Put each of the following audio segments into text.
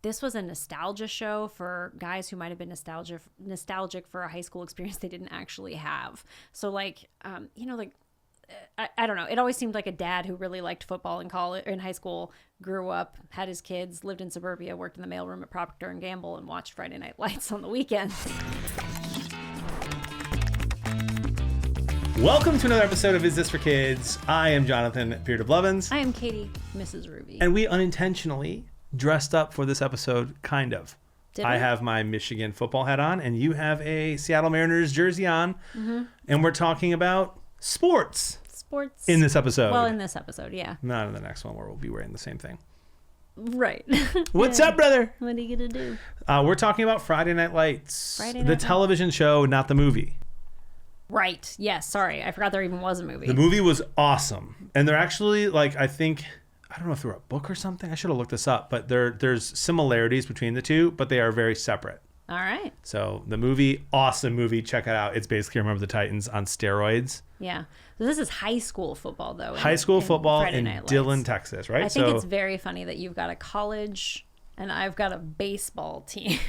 this was a nostalgia show for guys who might have been nostalgic for a high school experience they didn't actually have. So like, I don't know. It always seemed like a dad who really liked football in college or in high school, grew up, had his kids, lived in suburbia, worked in the mailroom at Procter and Gamble, and watched Friday Night Lights on the weekends. Welcome to another episode of Is This for Kids? I am Jonathan, Peer of Blevins. I am Katie, Mrs. Ruby. And we unintentionally dressed up for this episode, kind of. I have my Michigan football hat on, and you have a Seattle Mariners jersey on. Mm-hmm. And we're talking about sports in this episode. Well, in this episode, yeah. Not in the next one where we'll be wearing the same thing. Right. What's up, brother? What are you going to do? We're talking about Friday Night Lights. The television show, not the movie. Right. Yes. Sorry. I forgot there even was a movie. The movie was awesome. And they're actually, like, I don't know if they're a book or something. I should have looked this up. But there's similarities between the two, but they are very separate. All right. So the movie, awesome movie. Check it out. It's basically Remember the Titans on steroids. Yeah. So this is high school football, though. High school football in Dillon, Texas, right? I think it's very funny that you've got a college and I've got a baseball team.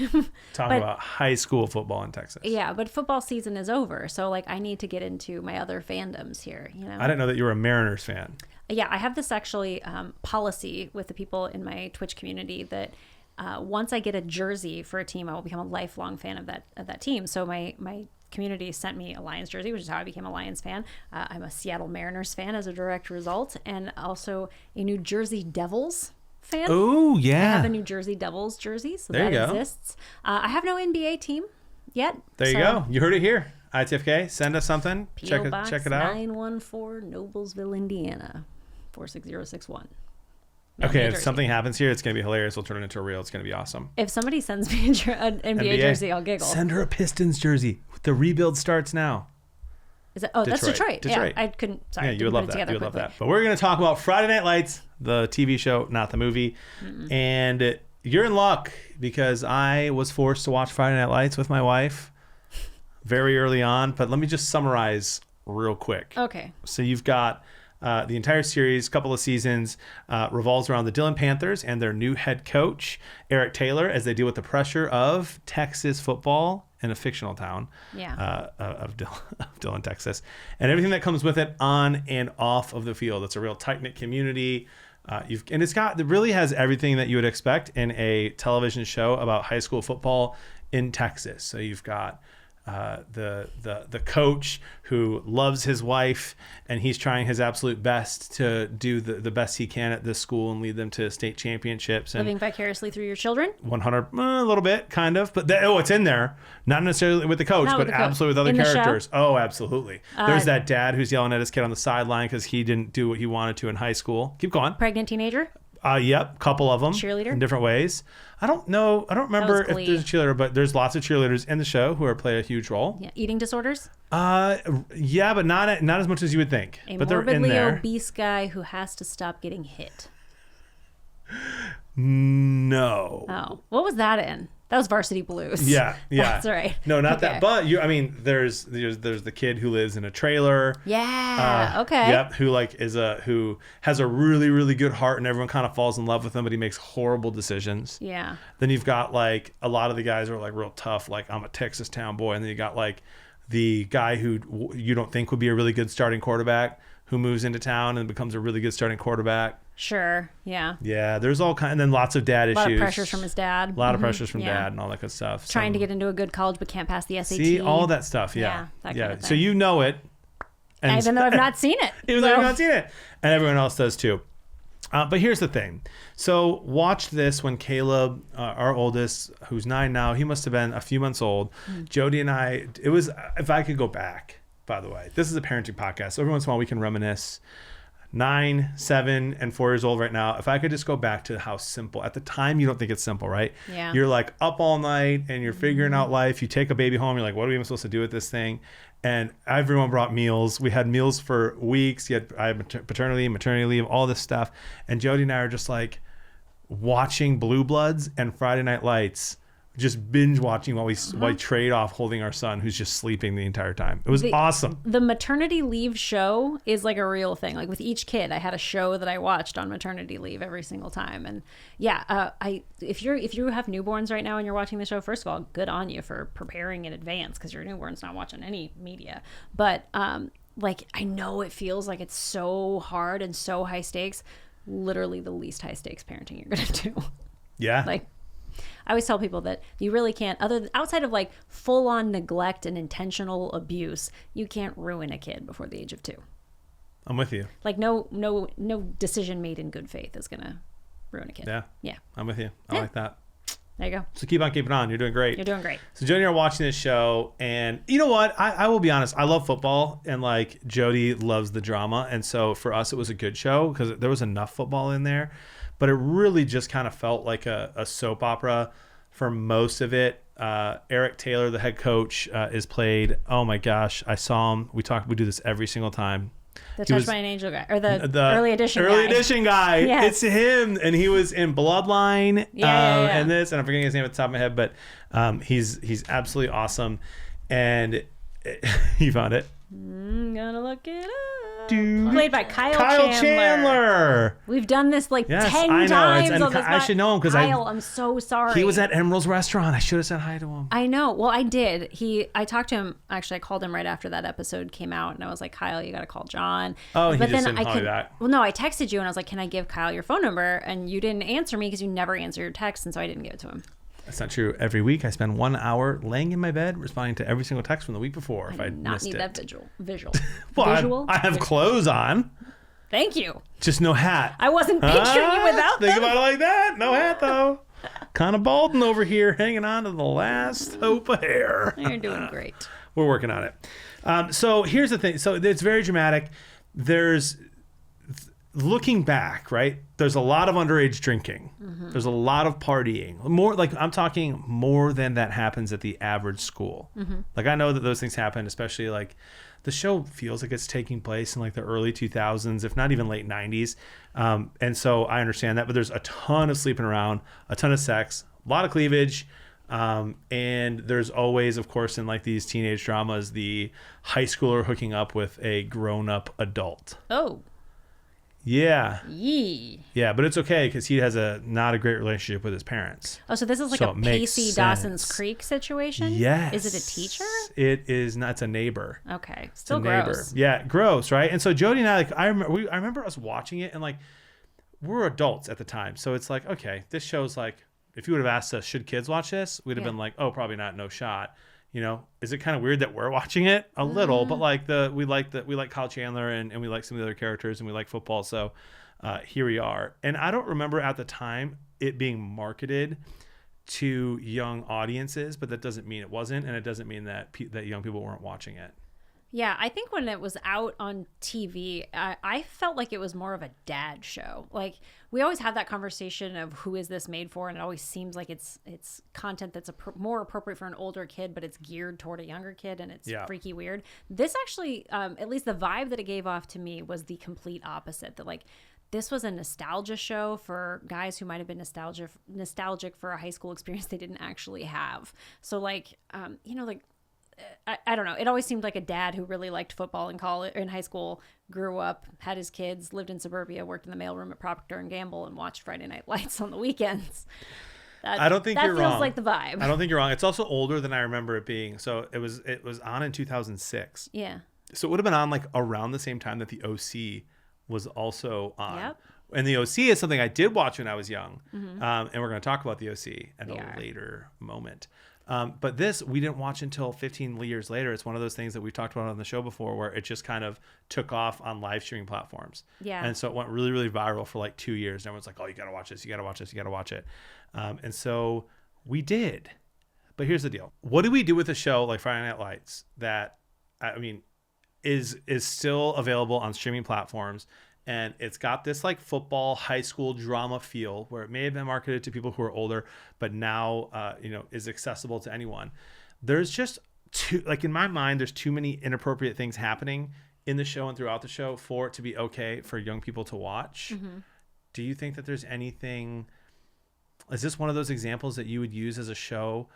Talking about high school football in Texas. Yeah, but football season is over. So, like, I need to get into my other fandoms here, you know? I didn't know that you were a Mariners fan. Yeah, I have this actually policy with the people in my Twitch community that once I get a jersey for a team, I will become a lifelong fan of that team. So my community sent me a Lions jersey, which is how I became a Lions fan. I'm a Seattle Mariners fan as a direct result, and also a New Jersey Devils fan. Oh, yeah. I have a New Jersey Devils jersey, so that exists. I have no NBA team yet. There you go. You heard it here. ITFK, send us something. Check it out. 914 Noblesville, Indiana, 46061. Okay, if something happens here, it's going to be hilarious. We'll turn it into a reel. It's going to be awesome. If somebody sends me an NBA jersey, I'll giggle. Send her a Pistons jersey. The rebuild starts now. Is that? Oh, that's Detroit. Yeah, I couldn't. Sorry. Yeah, you would love that. You would love that. But we're going to talk about Friday Night Lights, the TV show, not the movie. Mm-mm. And you're in luck because I was forced to watch Friday Night Lights with my wife very early on. But let me just summarize real quick. Okay. So you've got the entire series, couple of seasons, revolves around the Dillon Panthers and their new head coach, Eric Taylor, as they deal with the pressure of Texas football in a fictional town of Dillon, Texas, and everything that comes with it on and off of the field. It's a real tight-knit community. It really has everything that you would expect in a television show about high school football in Texas. So you've got the coach who loves his wife, and he's trying his absolute best to do the best he can at this school and lead them to state championships. And living vicariously through your children? 100, a little bit, kind of. But it's in there. Not necessarily with the coach, but absolutely with other characters. Oh, absolutely. There's that dad who's yelling at his kid on the sideline because he didn't do what he wanted to in high school. Keep going. Pregnant teenager? Yep, couple of them. Cheerleader? In different ways. I don't remember if there's a cheerleader, but there's lots of cheerleaders in the show who play a huge role. Yeah, eating disorders? Yeah, but not as much as you would think. But they're in there. A morbidly obese guy who has to stop getting hit. No. Oh, what was that in? That was Varsity Blues. Yeah. That's right. No, not that. But there's the kid who lives in a trailer. Yeah. Okay. Yep. Who has a really, really good heart, and everyone kind of falls in love with him, but he makes horrible decisions. Yeah. Then you've got like a lot of the guys are like real tough, like I'm a Texas town boy, and then you got like the guy who you don't think would be a really good starting quarterback who moves into town and becomes a really good starting quarterback. Sure. Yeah. Yeah. There's all kind, and then lots of dad issues. A lot of pressures from his dad. A lot of pressures from dad and all that good stuff. Trying to get into a good college but can't pass the SAT. See, all that stuff. Yeah. That kind of thing. So you know it. And even though I've not seen it. Even though I've not seen it. And everyone else does too. But here's the thing. So watch this when Caleb, our oldest, who's 9 now, he must have been a few months old. Jody and I, it was, if I could go back, by the way, this is a parenting podcast. So every once in a while we can reminisce. 9, 7, and 4 years old right now. If I could just go back to how simple, at the time you don't think it's simple, right? Yeah. You're like up all night and you're figuring out life. You take a baby home. You're like, what are we even supposed to do with this thing? And everyone brought meals. We had meals for weeks. I had paternity, maternity leave, all this stuff. And Jody and I are just like watching Blue Bloods and Friday Night Lights just binge watching while we trade off holding our son who's just sleeping the entire time. It was awesome. The maternity leave show is like a real thing. Like with each kid, I had a show that I watched on maternity leave every single time. And yeah, if you have newborns right now and you're watching the show, first of all, good on you for preparing in advance because your newborn's not watching any media. But like I know it feels like it's so hard and so high stakes. Literally the least high stakes parenting you're gonna do. Yeah. Like I always tell people that you really can't, outside of like full on neglect and intentional abuse, you can't ruin a kid before the age of 2. I'm with you. Like no decision made in good faith is gonna ruin a kid. Yeah. I'm with you. I like that. There you go. So keep on keeping on. You're doing great. You're doing great. So Jody and I are watching this show, and you know what? I will be honest. I love football, and like Jody loves the drama, and so for us it was a good show because there was enough football in there. But it really just kind of felt like a soap opera for most of it. Eric Taylor, the head coach, is played. Oh my gosh, I saw him. We do this every single time. The Touched by an Angel guy, or the early edition guy. Yes. It's him, and he was in Bloodline. Yeah. And this, and I'm forgetting his name at the top of my head, but he's absolutely awesome. And you found it. Gonna look it up. Dude. Played by Kyle Chandler. We've done this like 10 times on this. I should know him because I'm so sorry. He was at Emerald's restaurant. I should have said hi to him. I know. Well, I did. I talked to him. Actually, I called him right after that episode came out, and I was like, Kyle, you got to call John. Oh, but he just didn't call you back. Well, no, I texted you, and I was like, can I give Kyle your phone number? And you didn't answer me because you never answer your texts, and so I didn't give it to him. That's not true. Every week I spend 1 hour laying in my bed responding to every single text from the week before if I missed it. That visual. Well, visual? I have clothes on. Thank you. Just no hat. I wasn't picturing you without them. Think about it like that. No hat though. Kind of balding over here, hanging on to the last hope of hair. You're doing great. We're working on it. So here's the thing. So it's very dramatic. Looking back, right? There's a lot of underage drinking. Mm-hmm. There's a lot of partying. More like I'm talking more than that happens at the average school. Mm-hmm. Like I know that those things happen, especially like the show feels like it's taking place in like the early 2000s, if not even late 90s. And so I understand that, but there's a ton of sleeping around, a ton of sex, a lot of cleavage. And there's always, of course, in like these teenage dramas, the high schooler hooking up with a grown-up adult. Oh. Yeah. Yee. Yeah, but it's okay because he has not a great relationship with his parents. Oh, so this is like a Pacey Dawson's Creek situation? Yes. Is it a teacher? It is not. It's a neighbor. Okay. Still gross. Neighbor. Yeah, gross, right? And so Jody and I, like, I remember us watching it, and like, we're adults at the time, so it's like, okay, this show's like, if you would have asked us, should kids watch this? We'd have been like, oh, probably not, no shot. You know, is it kind of weird that we're watching it? A little, but like we like Kyle Chandler and we like some of the other characters and we like football. So here we are. And I don't remember at the time it being marketed to young audiences, but that doesn't mean it wasn't, and it doesn't mean that that young people weren't watching it. Yeah, I think when it was out on TV, I felt like it was more of a dad show. Like we always have that conversation of who is this made for, and it always seems like it's content that's more appropriate for an older kid, but it's geared toward a younger kid, and it's freaky weird. This actually, at least the vibe that it gave off to me was the complete opposite. That like this was a nostalgia show for guys who might have been nostalgic for a high school experience they didn't actually have. So like, like. I don't know. It always seemed like a dad who really liked football in college or in high school, grew up, had his kids, lived in suburbia, worked in the mailroom at Procter and Gamble, and watched Friday Night Lights on the weekends. I don't think you're wrong. That feels like the vibe. I don't think you're wrong. It's also older than I remember it being. So it was on in 2006. Yeah. So it would have been on like around the same time that the OC was also on. Yep. And the OC is something I did watch when I was young. Mm-hmm. And we're going to talk about the OC at a later moment. But this, we didn't watch until 15 years later. It's one of those things that we've talked about on the show before where it just kind of took off on live streaming platforms. Yeah. And so it went really, really viral for like 2 years. And everyone's like, oh, you got to watch this. You got to watch this. You got to watch it. And so we did. But here's the deal. What do we do with a show like Friday Night Lights that, I mean, is still available on streaming platforms? And it's got this like football high school drama feel where it may have been marketed to people who are older, but now, is accessible to anyone. There's just in my mind, there's too many inappropriate things happening in the show and throughout the show for it to be okay for young people to watch. Mm-hmm. Do you think that there's anything is this one of those examples that you would use as a show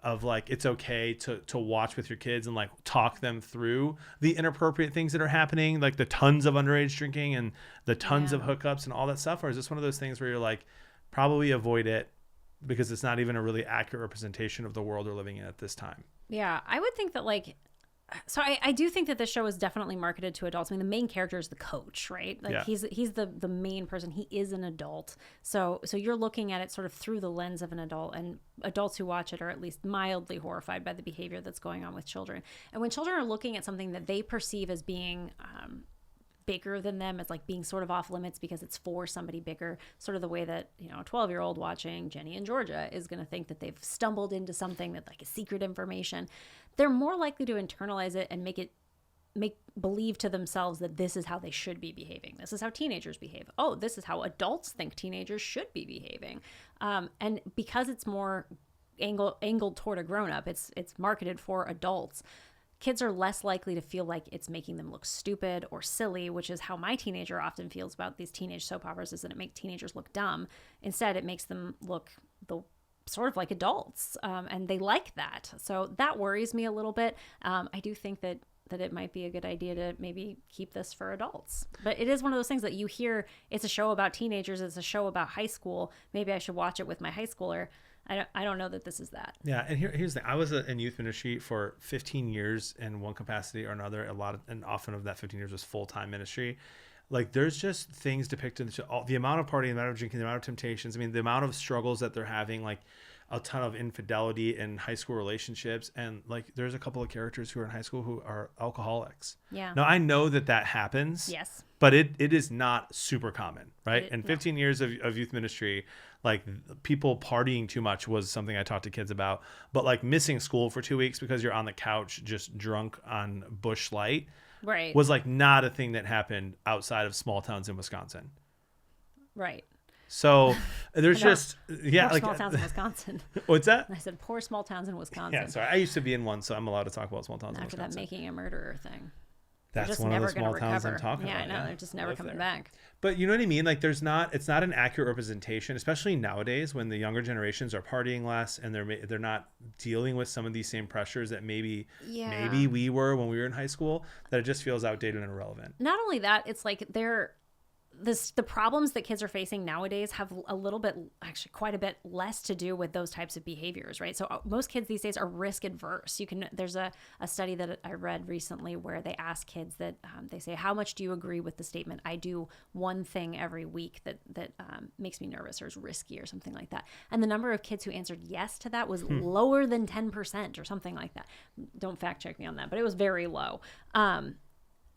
of like, it's okay to watch with your kids and like talk them through the inappropriate things that are happening, like the tons of underage drinking and the tons of hookups and all that stuff? Or is this one of those things where you're like, probably avoid it because it's not even a really accurate representation of the world we're living in at this time? Yeah, I would think that like, so I do think that this show is definitely marketed to adults. I mean, the main character is the coach, right? Like he's the main person. He is an adult. So you're looking at it sort of through the lens of an adult, and adults who watch it are at least mildly horrified by the behavior that's going on with children. And when children are looking at something that they perceive as being bigger than them, as like being sort of off limits because it's for somebody bigger, sort of the way that, you know, a 12-year-old watching Jenny and Georgia is going to think that they've stumbled into something that like is secret information. They're more likely to internalize it and make believe to themselves that this is how they should be behaving. This is how teenagers behave. Oh, this is how adults think teenagers should be behaving. And because it's more angled toward a grown-up, it's marketed for adults. Kids are less likely to feel like it's making them look stupid or silly, which is how my teenager often feels about these teenage soap operas, is that it makes teenagers look dumb. Instead, it makes them look sort of like adults, and they like that. So that worries me a little bit. I do think that it might be a good idea to maybe keep this for adults. But it is one of those things that you hear, it's a show about teenagers, it's a show about high school. Maybe I should watch it with my high schooler. I don't know that this is that. Yeah, and here's the thing. I was in youth ministry for 15 years in one capacity or another. And often of that 15 years was full-time ministry. Like, there's just things depicted, the amount of partying, the amount of drinking, the amount of temptations. I mean, the amount of struggles that they're having, like a ton of infidelity in high school relationships. And like, there's a couple of characters who are in high school who are alcoholics. Yeah. Now, I know that happens. Yes. But it is not super common, right? In 15 years of youth ministry, like, people partying too much was something I talked to kids about. But like missing school for 2 weeks because you're on the couch just drunk on Busch Light, right, was like not a thing that happened outside of small towns in Wisconsin. Right. So there's just, poor small towns in Wisconsin. What's that? I said poor small towns in Wisconsin. Yeah, sorry. I used to be in one, so I'm allowed to talk about small towns in Wisconsin. After that making a murderer thing. That's one of the small towns I'm talking about. Yeah, I know. They're just never coming back. But you know what I mean? Like, it's not an accurate representation, especially nowadays when the younger generations are partying less and they're not dealing with some of these same pressures that maybe we were when we were in high school, that it just feels outdated and irrelevant. Not only that, it's like the problems that kids are facing nowadays have a little bit, actually quite a bit less to do with those types of behaviors, right? So most kids these days are risk adverse. There's a study that I read recently where they ask kids that they say, how much do you agree with the statement, I do one thing every week that makes me nervous or is risky or something like that? And the number of kids who answered yes to that was lower than 10% or something like that. Don't fact check me on that, but it was very low.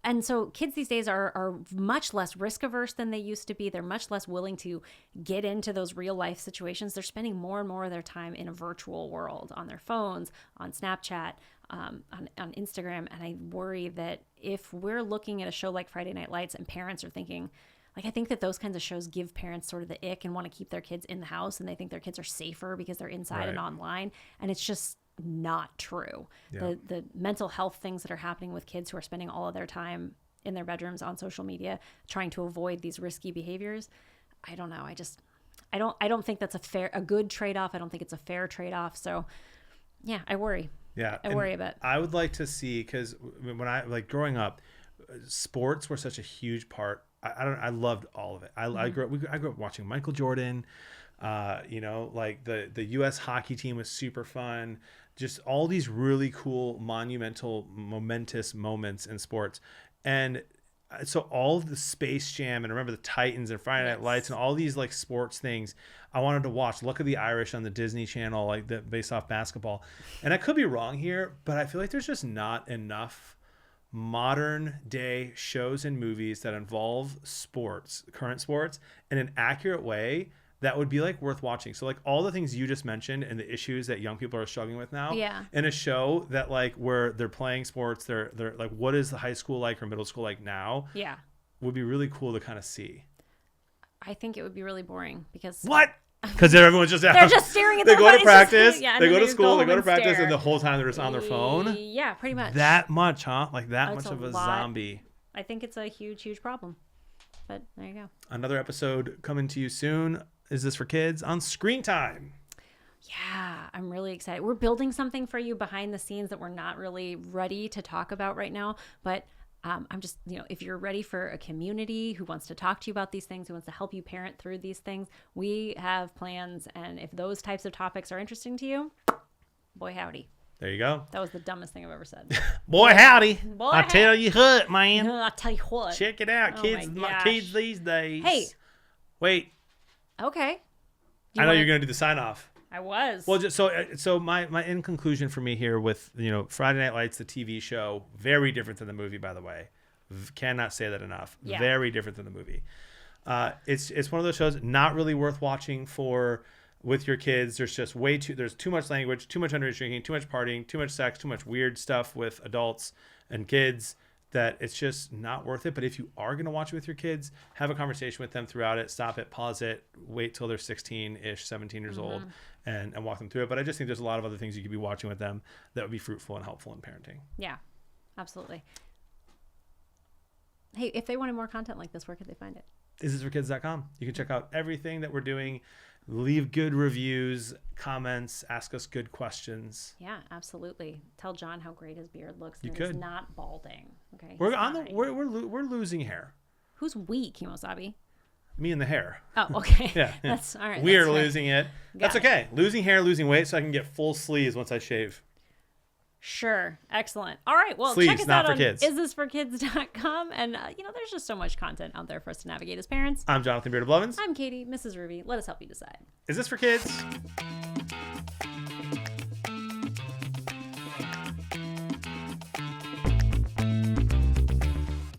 And so kids these days are much less risk averse than they used to be. They're much less willing to get into those real life situations. They're spending more and more of their time in a virtual world, on their phones, on Snapchat, on Instagram. And I worry that if we're looking at a show like Friday Night Lights and parents are thinking, like, I think that those kinds of shows give parents sort of the ick and want to keep their kids in the house, and they think their kids are safer because they're inside and online. And it's just not true. Yeah. The mental health things that are happening with kids who are spending all of their time in their bedrooms on social media trying to avoid these risky behaviors, I don't know. I don't think that's a good trade-off. I don't think it's a fair trade-off. So yeah, I worry. Yeah. I worry a bit. I would like to see, because when I, like, growing up, sports were such a huge part. I loved all of it. I grew up watching Michael Jordan. Like the U.S. hockey team was super fun. Just all these really cool, momentous moments in sports. And so all of the Space Jam, and remember the Titans and Friday Night Lights and all these like sports things I wanted to watch. Look at the Irish on the Disney Channel, like based off basketball. And I could be wrong here, but I feel like there's just not enough modern day shows and movies that involve current sports, in an accurate way that would be like worth watching. So like all the things you just mentioned and the issues that young people are struggling with now, in a show that like where they're playing sports, they're like, what is the high school like or middle school like now? Yeah, would be really cool to kind of see. I think it would be really boring because because everyone's just they're just staring at they go to practice, they go to school, they go to practice, and the whole time they're just on their phone. Yeah, pretty much. That much, huh? Like that much of a zombie. I think it's a huge problem. But there you go. Another episode coming to you soon. Is This for Kids on Screen Time. Yeah, I'm really excited. We're building something for you behind the scenes that we're not really ready to talk about right now. But I'm just, if you're ready for a community who wants to talk to you about these things, who wants to help you parent through these things, we have plans. And if those types of topics are interesting to you, boy, howdy. There you go. That was the dumbest thing I've ever said. Boy, howdy. Boy, I tell you what, man. I'll tell you what. Check it out, Oh kids. my gosh. Kids these days. Hey. Wait. Okay. I know you're going to do the sign off. I was. Well, just so my in conclusion for me here with Friday Night Lights, the TV show, very different than the movie, by the way. Cannot say that enough. Yeah. Very different than the movie. It's one of those shows not really worth watching with your kids. There's too much language, too much underage drinking, too much partying, too much sex, too much weird stuff with adults and kids, that it's just not worth it. But if you are going to watch it with your kids, have a conversation with them throughout it, stop it, pause it, wait till they're 16-ish, 17 years old, and walk them through it. But I just think there's a lot of other things you could be watching with them that would be fruitful and helpful in parenting. Yeah, absolutely. Hey, if they wanted more content like this, where could they find it? isthisforkids.com. You can check out everything that we're doing. Leave good reviews, comments, ask us good questions. Yeah, absolutely. Tell John how great his beard looks. You and could. He's not balding. Okay. We're losing hair. Who's we, Kimosabi? Me and the hair. Oh, okay. Yeah. That's all right. We're that's fair. losing it. Got That's okay. Losing hair, losing weight, so I can get full sleeves once I shave. Sure. Excellent. All right. Well, Sleeves, check us not out for on kids. isthisforkids.com. And, there's just so much content out there for us to navigate as parents. I'm Jonathan Beard of Lovins. I'm Katie, Mrs. Ruby. Let us help you decide. Is this for kids?